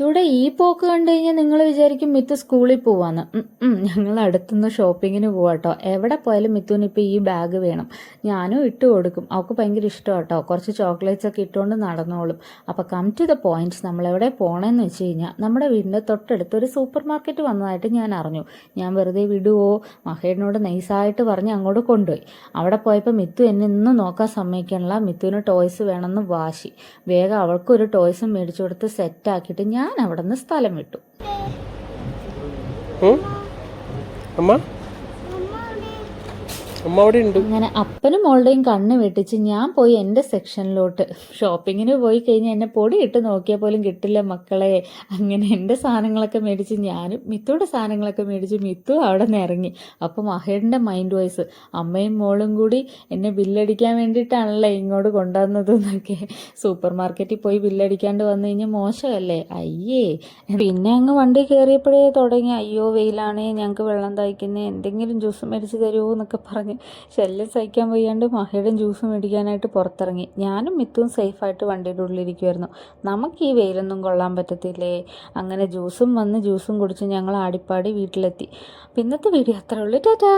മിത്തുടെ ഈ പോക്ക് കണ്ടു കഴിഞ്ഞാൽ നിങ്ങൾ വിചാരിക്കും മിത്തു സ്കൂളിൽ പോവാന്ന്. ഞങ്ങൾ അടുത്തുനിന്ന് ഷോപ്പിങ്ങിന് പോവാട്ടോ. എവിടെ പോയാലും മിത്തുവിന് ഇപ്പോൾ ഈ ബാഗ് വേണം. ഞാനും ഇട്ട് കൊടുക്കും. അവൾക്ക് ഭയങ്കര ഇഷ്ടം കേട്ടോ. കുറച്ച് ചോക്ലേറ്റ്സ് ഒക്കെ ഇട്ടുകൊണ്ട് നടന്നോളും. അപ്പോൾ കം ടു ദ പോയിന്റ്സ്, നമ്മളെവിടെ പോകണമെന്ന് വെച്ച് കഴിഞ്ഞാൽ നമ്മുടെ വീടിൻ്റെ തൊട്ടടുത്ത് ഒരു സൂപ്പർ മാർക്കറ്റ് വന്നതായിട്ട് ഞാൻ അറിഞ്ഞു. ഞാൻ വെറുതെ വിടുവോ, മഹേടിനോട് നൈസായിട്ട് പറഞ്ഞ് അങ്ങോട്ട് കൊണ്ടുപോയി. അവിടെ പോയപ്പോൾ മിത്തു എന്നെ ഇന്നും നോക്കാൻ സമ്മതിക്കണില്ല. മിത്തുവിന് ടോയ്സ് വേണമെന്ന് വാശി. വേഗം അവൾക്കൊരു ടോയ്സും മേടിച്ചു കൊടുത്ത് സെറ്റാക്കിയിട്ട് ഞാൻ അവിടെ നിന്ന് സ്ഥലം വിട്ടു. അങ്ങനെ അപ്പനും മോളുടെയും കണ്ണ് വെട്ടിച്ച് ഞാൻ പോയി എൻ്റെ സെക്ഷനിലോട്ട്. ഷോപ്പിങ്ങിന് പോയി കഴിഞ്ഞാൽ എന്നെ പൊടി ഇട്ട് നോക്കിയാൽ പോലും കിട്ടില്ല മക്കളെ. അങ്ങനെ എൻ്റെ സാധനങ്ങളൊക്കെ മേടിച്ച് ഞാനും മിത്തുയുടെ സാധനങ്ങളൊക്കെ മേടിച്ച് മിത്തു അവിടെ നിന്ന് ഇറങ്ങി. അപ്പം മഹേടിൻ്റെ മൈൻഡ് വോയിസ്, അമ്മയും മോളും കൂടി എന്നെ ബില്ലടിക്കാൻ വേണ്ടിയിട്ടാണല്ലേ ഇങ്ങോട്ട് കൊണ്ടുവന്നത് എന്നൊക്കെ. സൂപ്പർ മാർക്കറ്റിൽ പോയി ബില്ലടിക്കാണ്ട് വന്നു കഴിഞ്ഞാൽ മോശമല്ലേ, അയ്യേ. പിന്നെ അങ്ങ് വണ്ടി കയറിയപ്പോഴേ തുടങ്ങി, അയ്യോ വെയിലാണേ, ഞങ്ങൾക്ക് വെള്ളം തയ്ക്കുന്നേ, എന്തെങ്കിലും ജ്യൂസ് മേടിച്ച് തരുമോ എന്നൊക്കെ പറഞ്ഞ് ശല്യം സഹിക്കാൻ വയ്യാണ്ട് മഹേടും ജ്യൂസ് മേടിക്കാനായിട്ട് പുറത്തിറങ്ങി. ഞാനും മിത്തും സേഫായിട്ട് വണ്ടിയുടെ ഉള്ളിലിരിക്കുമായിരുന്നു. നമുക്ക് ഈ വെയിലൊന്നും കൊള്ളാൻ പറ്റത്തില്ലേ. അങ്ങനെ ജ്യൂസും വന്ന് ജ്യൂസും കുടിച്ച് ഞങ്ങൾ ആടിപ്പാടി വീട്ടിലെത്തി. പിന്നത്തെ വീഡിയോ അത്രേ ഉള്ളൂ. ടാറ്റാ.